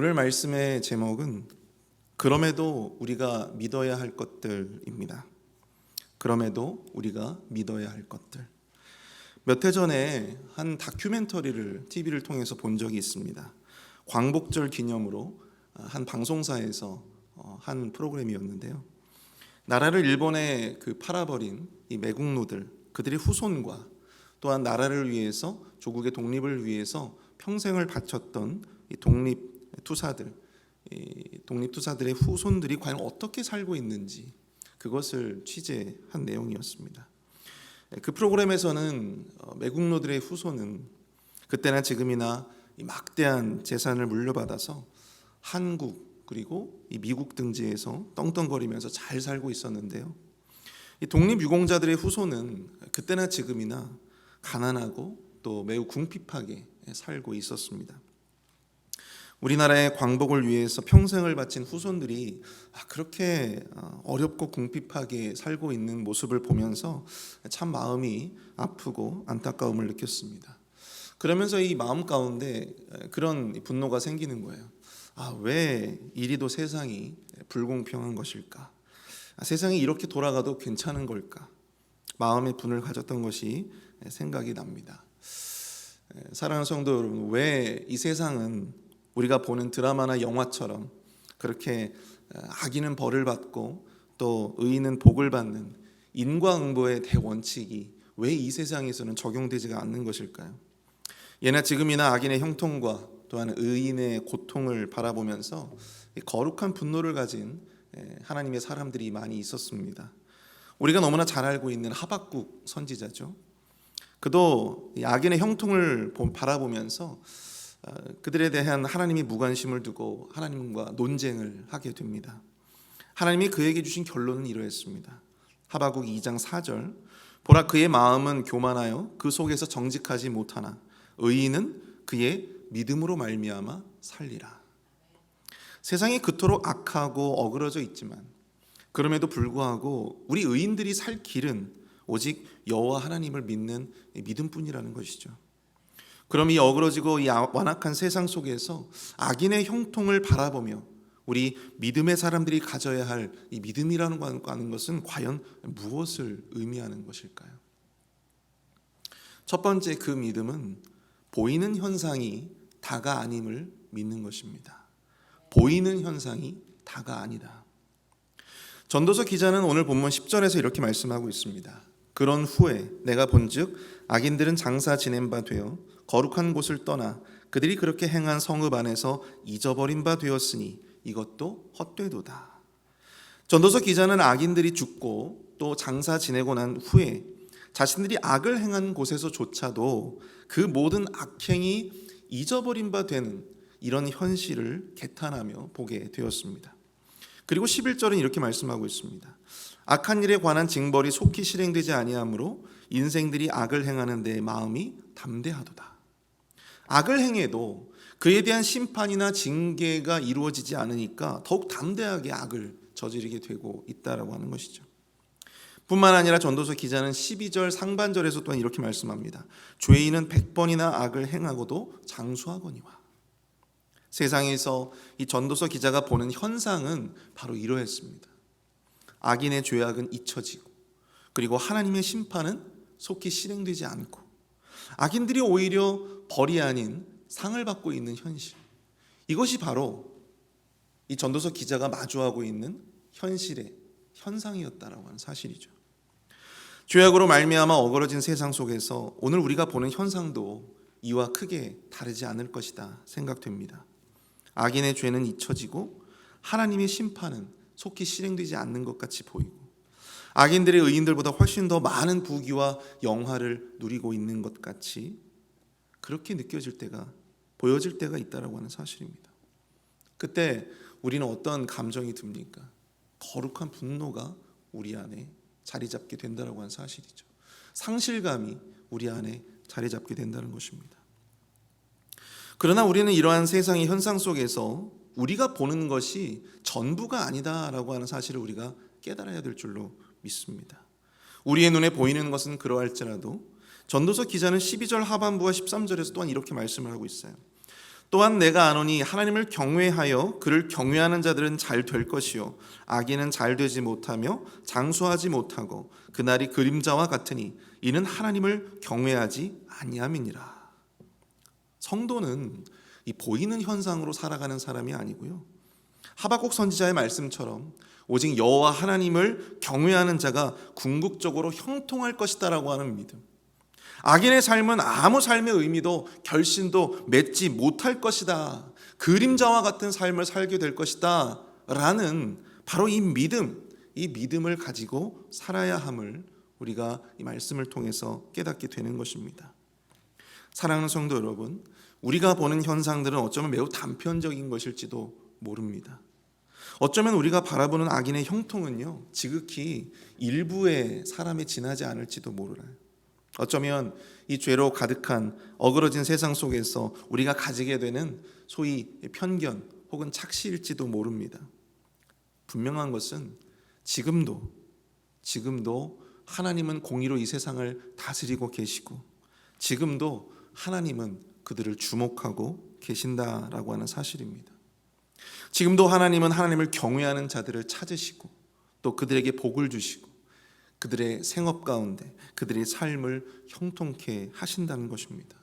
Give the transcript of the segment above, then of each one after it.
오늘 말씀의 제목은 그럼에도 우리가 믿어야 할 것들입니다. 그럼에도 우리가 믿어야 할 것들. 몇 해 전에 한 다큐멘터리를 TV를 통해서 본 적이 있습니다. 광복절 기념으로 한 방송사에서 한 프로그램이었는데요. 나라를 일본에 팔아버린 이 매국노들, 그들의 후손과 또한 나라를 위해서, 조국의 독립을 위해서 평생을 바쳤던 이 독립투사들의 후손들이 과연 어떻게 살고 있는지, 그것을 취재한 내용이었습니다. 그 프로그램에서는 매국노들의 후손은 그때나 지금이나 이 막대한 재산을 물려받아서 한국 그리고 이 미국 등지에서 떵떵거리면서 잘 살고 있었는데요. 이 독립유공자들의 후손은 그때나 지금이나 가난하고 또 매우 궁핍하게 살고 있었습니다. 우리나라의 광복을 위해서 평생을 바친 후손들이 그렇게 어렵고 궁핍하게 살고 있는 모습을 보면서 참 마음이 아프고 안타까움을 느꼈습니다. 그러면서 이 마음 가운데 그런 분노가 생기는 거예요. 왜 이리도 세상이 불공평한 것일까? 세상이 이렇게 돌아가도 괜찮은 걸까? 마음의 분을 가졌던 것이 생각이 납니다. 사랑하는 성도 여러분, 왜 이 세상은 우리가 보는 드라마나 영화처럼 그렇게 악인은 벌을 받고 또 의인은 복을 받는 인과응보의 대원칙이 왜 이 세상에서는 적용되지가 않는 것일까요? 예나 지금이나 악인의 형통과 또한 의인의 고통을 바라보면서 거룩한 분노를 가진 하나님의 사람들이 많이 있었습니다. 우리가 너무나 잘 알고 있는 하박국 선지자죠. 그도 악인의 형통을 바라보면서 그들에 대한 하나님이 무관심을 두고 하나님과 논쟁을 하게 됩니다. 하나님이 그에게 주신 결론은 이러했습니다. 하박국 2장 4절, 보라 그의 마음은 교만하여 그 속에서 정직하지 못하나 의인은 그의 믿음으로 말미암아 살리라. 세상이 그토록 악하고 어그러져 있지만 그럼에도 불구하고 우리 의인들이 살 길은 오직 여호와 하나님을 믿는 믿음뿐이라는 것이죠. 그럼 이 어그러지고 이 완악한 세상 속에서 악인의 형통을 바라보며 우리 믿음의 사람들이 가져야 할 이 믿음이라는 것은 과연 무엇을 의미하는 것일까요? 첫 번째, 그 믿음은 보이는 현상이 다가 아님을 믿는 것입니다. 보이는 현상이 다가 아니다. 전도서 기자는 오늘 본문 10절에서 이렇게 말씀하고 있습니다. 그런 후에 내가 본즉 악인들은 장사 지낸 바 되어 거룩한 곳을 떠나 그들이 그렇게 행한 성읍 안에서 잊어버린 바 되었으니 이것도 헛되도다. 전도서 기자는 악인들이 죽고 또 장사 지내고 난 후에 자신들이 악을 행한 곳에서조차도 그 모든 악행이 잊어버린 바 되는 이런 현실을 개탄하며 보게 되었습니다. 그리고 11절은 이렇게 말씀하고 있습니다. 악한 일에 관한 징벌이 속히 실행되지 아니하므로 인생들이 악을 행하는 데 마음이 담대하도다. 악을 행해도 그에 대한 심판이나 징계가 이루어지지 않으니까 더욱 담대하게 악을 저지르게 되고 있다라고 하는 것이죠. 뿐만 아니라 전도서 기자는 12절 상반절에서 또한 이렇게 말씀합니다. 죄인은 100번이나 악을 행하고도 장수하거니와. 세상에서 이 전도서 기자가 보는 현상은 바로 이러했습니다. 악인의 죄악은 잊혀지고 그리고 하나님의 심판은 속히 실행되지 않고 악인들이 오히려 벌이 아닌 상을 받고 있는 현실, 이것이 바로 이 전도서 기자가 마주하고 있는 현실의 현상이었다라고 하는 사실이죠. 죄악으로 말미암아 어그러진 세상 속에서 오늘 우리가 보는 현상도 이와 크게 다르지 않을 것이다 생각됩니다. 악인의 죄는 잊혀지고 하나님의 심판은 속히 실행되지 않는 것 같이 보이고 악인들의 의인들보다 훨씬 더 많은 부귀와 영화를 누리고 있는 것 같이 그렇게 느껴질 때가, 보여질 때가 있다라고 하는 사실입니다. 그때 우리는 어떤 감정이 듭니까? 거룩한 분노가 우리 안에 자리 잡게 된다라고 하는 사실이죠. 상실감이 우리 안에 자리 잡게 된다는 것입니다. 그러나 우리는 이러한 세상의 현상 속에서 우리가 보는 것이 전부가 아니다라고 하는 사실을 우리가 깨달아야 될 줄로 믿습니다. 우리의 눈에 보이는 것은 그러할지라도 전도서 기자는 12절 하반부와 13절에서 또한 이렇게 말씀을 하고 있어요. 또한 내가 아노니 하나님을 경외하여 그를 경외하는 자들은 잘 될 것이요 악인은 잘 되지 못하며 장수하지 못하고 그날이 그림자와 같으니 이는 하나님을 경외하지 아니함이니라. 성도는 이 보이는 현상으로 살아가는 사람이 아니고요, 하박국 선지자의 말씀처럼 오직 여호와 하나님을 경외하는 자가 궁극적으로 형통할 것이다라고 하는 믿음, 악인의 삶은 아무 삶의 의미도 결신도 맺지 못할 것이다, 그림자와 같은 삶을 살게 될 것이다 라는 바로 이 믿음을 가지고 살아야 함을 우리가 이 말씀을 통해서 깨닫게 되는 것입니다. 사랑하는 성도 여러분, 우리가 보는 현상들은 어쩌면 매우 단편적인 것일지도 모릅니다. 어쩌면 우리가 바라보는 악인의 형통은요, 지극히 일부의 사람에 지나지 않을지도 모르나요? 어쩌면 이 죄로 가득한 어그러진 세상 속에서 우리가 가지게 되는 소위 편견 혹은 착시일지도 모릅니다. 분명한 것은 지금도 하나님은 공의로 이 세상을 다스리고 계시고, 지금도 하나님은 그들을 주목하고 계신다라고 하는 사실입니다. 지금도 하나님은 하나님을 경외하는 자들을 찾으시고 또 그들에게 복을 주시고 그들의 생업 가운데 그들의 삶을 형통케 하신다는 것입니다.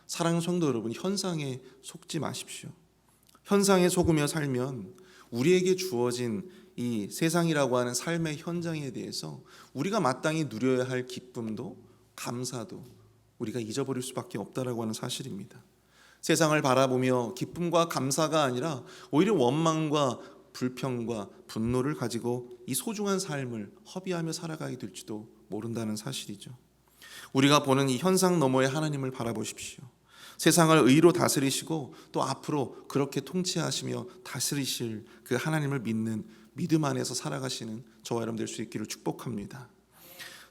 사랑하는 성도 여러분, 현상에 속지 마십시오. 현상에 속으며 살면 우리에게 주어진 이 세상이라고 하는 삶의 현장에 대해서 우리가 마땅히 누려야 할 기쁨도 감사도 우리가 잊어버릴 수밖에 없다라고 하는 사실입니다. 세상을 바라보며 기쁨과 감사가 아니라 오히려 원망과 불평과 분노를 가지고 이 소중한 삶을 허비하며 살아가게 될지도 모른다는 사실이죠. 우리가 보는 이 현상 너머의 하나님을 바라보십시오. 세상을 의로 다스리시고 또 앞으로 그렇게 통치하시며 다스리실 그 하나님을 믿는 믿음 안에서 살아가시는 저와 여러분 될 수 있기를 축복합니다.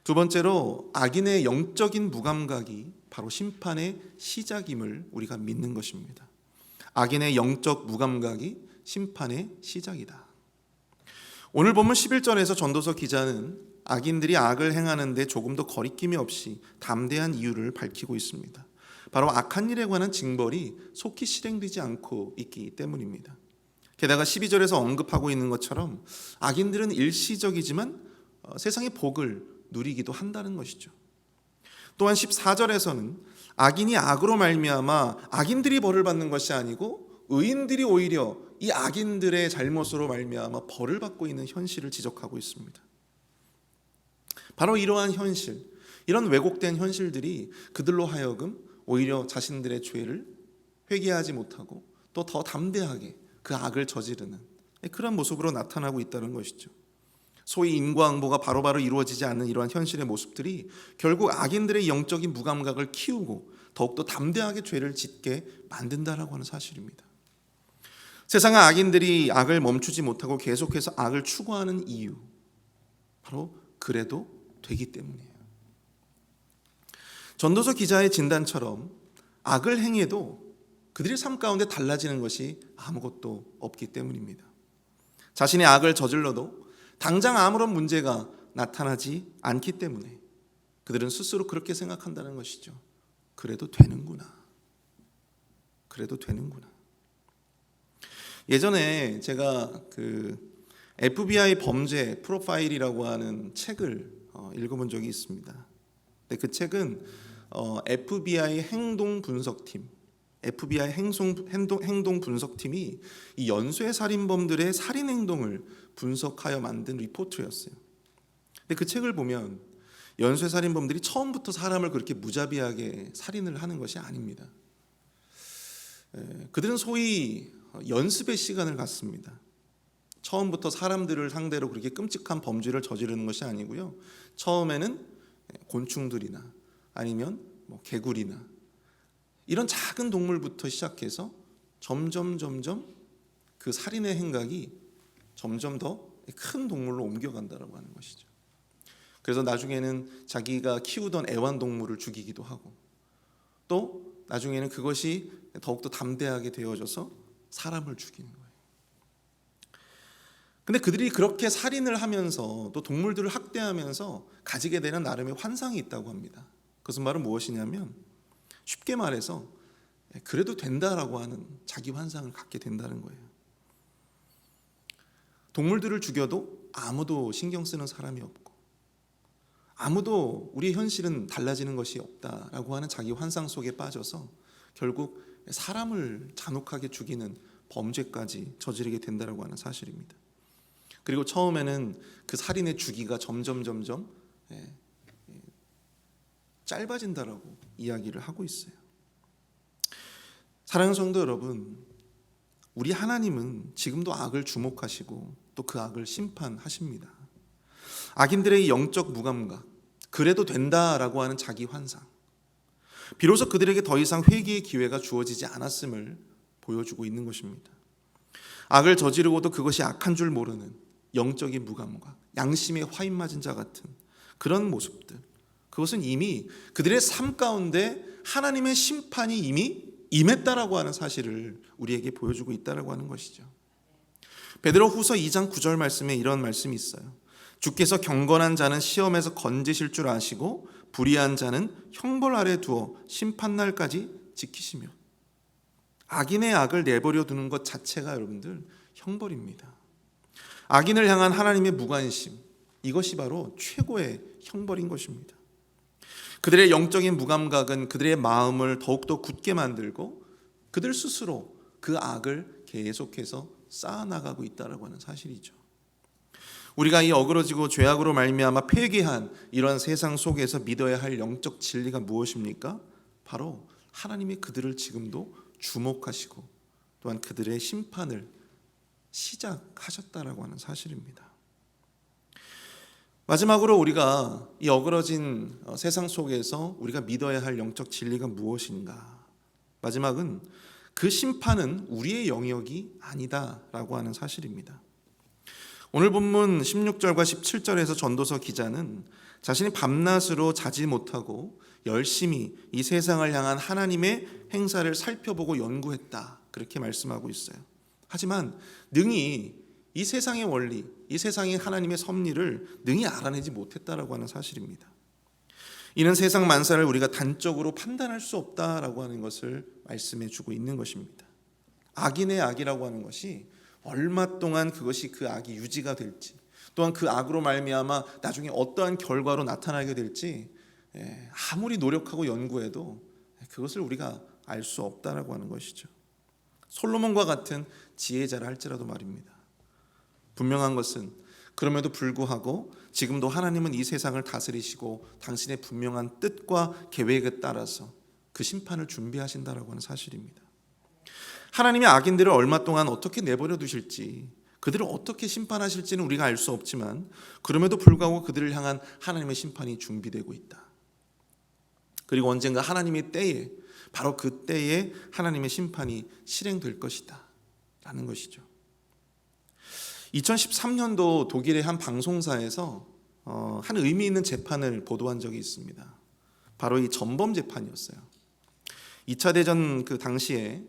두 번째로, 악인의 영적인 무감각이 바로 심판의 시작임을 우리가 믿는 것입니다. 악인의 영적 무감각이 심판의 시작이다. 오늘 본문 11절에서 전도서 기자는 악인들이 악을 행하는데 조금도 거리낌이 없이 담대한 이유를 밝히고 있습니다. 바로 악한 일에 관한 징벌이 속히 실행되지 않고 있기 때문입니다. 게다가 12절에서 언급하고 있는 것처럼 악인들은 일시적이지만 세상의 복을 누리기도 한다는 것이죠. 또한 14절에서는 악인이 악으로 말미암아 악인들이 벌을 받는 것이 아니고 의인들이 오히려 이 악인들의 잘못으로 말미암아 벌을 받고 있는 현실을 지적하고 있습니다. 바로 이러한 현실, 이런 왜곡된 현실들이 그들로 하여금 오히려 자신들의 죄를 회개하지 못하고 또 더 담대하게 그 악을 저지르는 그런 모습으로 나타나고 있다는 것이죠. 소위 인과응보가 바로바로 이루어지지 않는 이러한 현실의 모습들이 결국 악인들의 영적인 무감각을 키우고 더욱더 담대하게 죄를 짓게 만든다라고 하는 사실입니다. 세상의 악인들이 악을 멈추지 못하고 계속해서 악을 추구하는 이유, 바로 그래도 되기 때문이에요. 전도서 기자의 진단처럼 악을 행해도 그들의 삶 가운데 달라지는 것이 아무것도 없기 때문입니다. 자신의 악을 저질러도 당장 아무런 문제가 나타나지 않기 때문에 그들은 스스로 그렇게 생각한다는 것이죠. 그래도 되는구나. 예전에 제가 그 FBI 범죄 프로파일이라고 하는 책을 읽어본 적이 있습니다. 근데 그 책은 FBI 행동 분석팀, FBI 행동 분석팀이 이 연쇄 살인범들의 살인 행동을 분석하여 만든 리포트였어요. 근데 그 책을 보면 연쇄 살인범들이 처음부터 사람을 그렇게 무자비하게 살인을 하는 것이 아닙니다. 그들은 소위 연습의 시간을 갖습니다. 처음부터 사람들을 상대로 그렇게 끔찍한 범죄를 저지르는 것이 아니고요. 처음에는 곤충들이나 아니면 개구리나 이런 작은 동물부터 시작해서 점점 그 살인의 행각이 점점 더 큰 동물로 옮겨간다라고 하는 것이죠. 그래서 나중에는 자기가 키우던 애완동물을 죽이기도 하고 또 나중에는 그것이 더욱더 담대하게 되어져서 사람을 죽이는 거예요. 근데 그들이 그렇게 살인을 하면서 또 동물들을 학대하면서 가지게 되는 나름의 환상이 있다고 합니다. 그것은 바로 무엇이냐면 쉽게 말해서 그래도 된다라고 하는 자기 환상을 갖게 된다는 거예요. 동물들을 죽여도 아무도 신경 쓰는 사람이 없고, 아무도 우리의 현실은 달라지는 것이 없다라고 하는 자기 환상 속에 빠져서 결국 사람을 잔혹하게 죽이는 범죄까지 저지르게 된다라고 하는 사실입니다. 그리고 처음에는 그 살인의 주기가 점점 짧아진다라고 이야기를 하고 있어요. 사랑하는 성도 여러분, 우리 하나님은 지금도 악을 주목하시고 또 그 악을 심판하십니다. 악인들의 영적 무감각, 그래도 된다라고 하는 자기 환상, 비로소 그들에게 더 이상 회개의 기회가 주어지지 않았음을 보여주고 있는 것입니다. 악을 저지르고도 그것이 악한 줄 모르는 영적인 무감각, 양심에 화인 맞은 자 같은 그런 모습들, 그것은 이미 그들의 삶 가운데 하나님의 심판이 이미 임했다라고 하는 사실을 우리에게 보여주고 있다라고 하는 것이죠. 베드로후서 2장 9절 말씀에 이런 말씀이 있어요. 주께서 경건한 자는 시험에서 건지실 줄 아시고 불의한 자는 형벌 아래 두어 심판날까지 지키시며. 악인의 악을 내버려 두는 것 자체가 여러분들 형벌입니다. 악인을 향한 하나님의 무관심, 이것이 바로 최고의 형벌인 것입니다. 그들의 영적인 무감각은 그들의 마음을 더욱더 굳게 만들고 그들 스스로 그 악을 계속해서 쌓아나가고 있다고 하는 사실이죠. 우리가 이 어그러지고 죄악으로 말미암아 폐괴한 이런 세상 속에서 믿어야 할 영적 진리가 무엇입니까? 바로 하나님이 그들을 지금도 주목하시고 또한 그들의 심판을 시작하셨다라고 하는 사실입니다. 마지막으로 우리가 이 어그러진 세상 속에서 우리가 믿어야 할 영적 진리가 무엇인가? 마지막은 그 심판은 우리의 영역이 아니다라고 하는 사실입니다. 오늘 본문 16절과 17절에서 전도서 기자는 자신이 밤낮으로 자지 못하고 열심히 이 세상을 향한 하나님의 행사를 살펴보고 연구했다, 그렇게 말씀하고 있어요. 하지만 능히 이 세상의 원리, 이 세상의 하나님의 섭리를 능히 알아내지 못했다라고 하는 사실입니다. 이는 세상 만사를 우리가 단적으로 판단할 수 없다라고 하는 것을 말씀해 주고 있는 것입니다. 악인의 악이라고 하는 것이 얼마 동안 그것이 그 악이 유지가 될지, 또한 그 악으로 말미암아 나중에 어떠한 결과로 나타나게 될지 아무리 노력하고 연구해도 그것을 우리가 알 수 없다라고 하는 것이죠. 솔로몬과 같은 지혜자라 할지라도 말입니다. 분명한 것은 그럼에도 불구하고 지금도 하나님은 이 세상을 다스리시고 당신의 분명한 뜻과 계획에 따라서 그 심판을 준비하신다라고 하는 사실입니다. 하나님이 악인들을 얼마 동안 어떻게 내버려 두실지, 그들을 어떻게 심판하실지는 우리가 알 수 없지만 그럼에도 불구하고 그들을 향한 하나님의 심판이 준비되고 있다. 그리고 언젠가 하나님의 때에, 바로 그 때에 하나님의 심판이 실행될 것이다 라는 것이죠. 2013년도 독일의 한 방송사에서 한 의미 있는 재판을 보도한 적이 있습니다. 바로 이 전범 재판이었어요. 2차 대전 그 당시에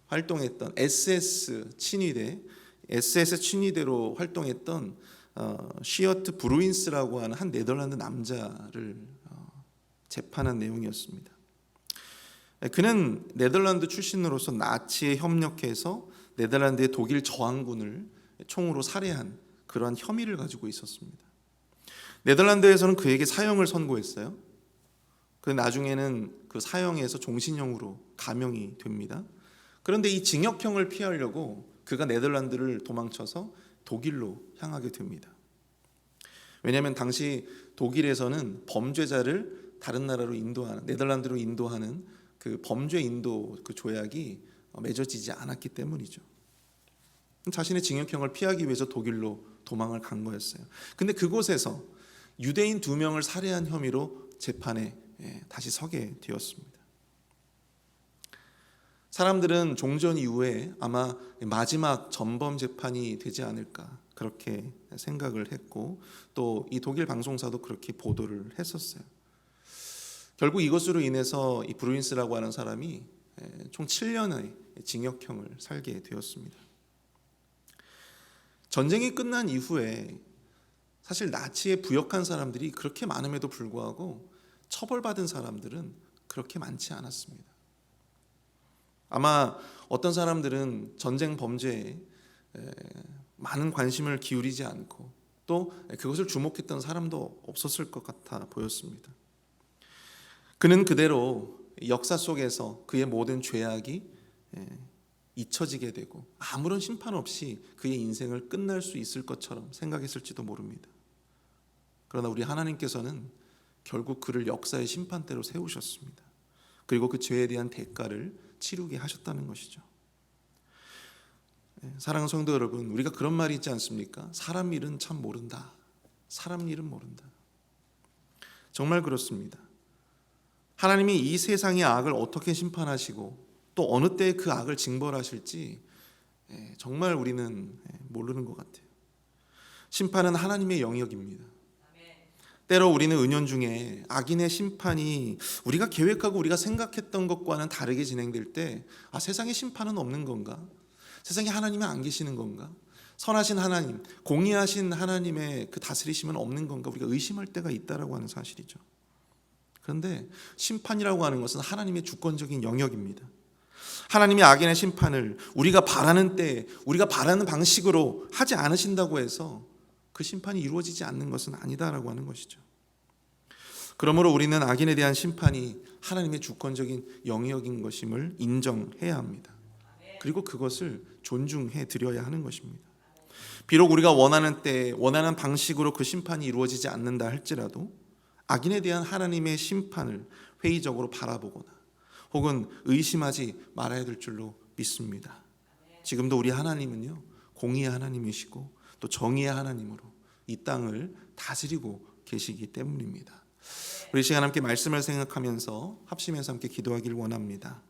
활동했던 SS 친위대로 활동했던 시어트 브루인스라고 하는 한 네덜란드 남자를 재판한 내용이었습니다. 그는 네덜란드 출신으로서 나치에 협력해서 네덜란드의 독일 저항군을 총으로 살해한 그러한 혐의를 가지고 있었습니다. 네덜란드에서는 그에게 사형을 선고했어요. 그 나중에는 그 사형에서 종신형으로 감형이 됩니다. 그런데 이 징역형을 피하려고 그가 네덜란드를 도망쳐서 독일로 향하게 됩니다. 왜냐하면 당시 독일에서는 범죄자를 다른 나라로 인도하는, 네덜란드로 인도하는 그 범죄 인도 그 조약이 맺어지지 않았기 때문이죠. 자신의 징역형을 피하기 위해서 독일로 도망을 간 거였어요. 근데 그곳에서 유대인 2명을 살해한 혐의로 재판에 다시 서게 되었습니다. 사람들은 종전 이후에 아마 마지막 전범 재판이 되지 않을까 그렇게 생각을 했고, 또 이 독일 방송사도 그렇게 보도를 했었어요. 결국 이것으로 인해서 이 브루인스라고 하는 사람이 총 7년의 징역형을 살게 되었습니다. 전쟁이 끝난 이후에 사실 나치에 부역한 사람들이 그렇게 많음에도 불구하고 처벌받은 사람들은 그렇게 많지 않았습니다. 아마 어떤 사람들은 전쟁 범죄에 많은 관심을 기울이지 않고 또 그것을 주목했던 사람도 없었을 것 같아 보였습니다. 그는 그대로 역사 속에서 그의 모든 죄악이 잊혀지게 되고 아무런 심판 없이 그의 인생을 끝날 수 있을 것처럼 생각했을지도 모릅니다. 그러나 우리 하나님께서는 결국 그를 역사의 심판대로 세우셨습니다. 그리고 그 죄에 대한 대가를 치르게 하셨다는 것이죠. 사랑하는 성도 여러분, 우리가 그런 말이 있지 않습니까? 사람 일은 참 모른다. 사람 일은 모른다. 정말 그렇습니다. 하나님이 이 세상의 악을 어떻게 심판하시고 또 어느 때에 그 악을 징벌하실지 정말 우리는 모르는 것 같아요. 심판은 하나님의 영역입니다. 때로 우리는 은연중에 악인의 심판이 우리가 계획하고 우리가 생각했던 것과는 다르게 진행될 때 세상에 심판은 없는 건가? 세상에 하나님이 안 계시는 건가? 선하신 하나님, 공의하신 하나님의 그 다스리심은 없는 건가? 우리가 의심할 때가 있다라고 하는 사실이죠. 그런데 심판이라고 하는 것은 하나님의 주권적인 영역입니다. 하나님이 악인의 심판을 우리가 바라는 때 우리가 바라는 방식으로 하지 않으신다고 해서 그 심판이 이루어지지 않는 것은 아니다라고 하는 것이죠. 그러므로 우리는 악인에 대한 심판이 하나님의 주권적인 영역인 것임을 인정해야 합니다. 그리고 그것을 존중해 드려야 하는 것입니다. 비록 우리가 원하는 때 원하는 방식으로 그 심판이 이루어지지 않는다 할지라도 악인에 대한 하나님의 심판을 회의적으로 바라보거나 혹은 의심하지 말아야 될 줄로 믿습니다. 지금도 우리 하나님은요, 공의의 하나님이시고 또 정의의 하나님으로 이 땅을 다스리고 계시기 때문입니다. 우리 시간 함께 말씀을 생각하면서 합심해서 함께 기도하기를 원합니다.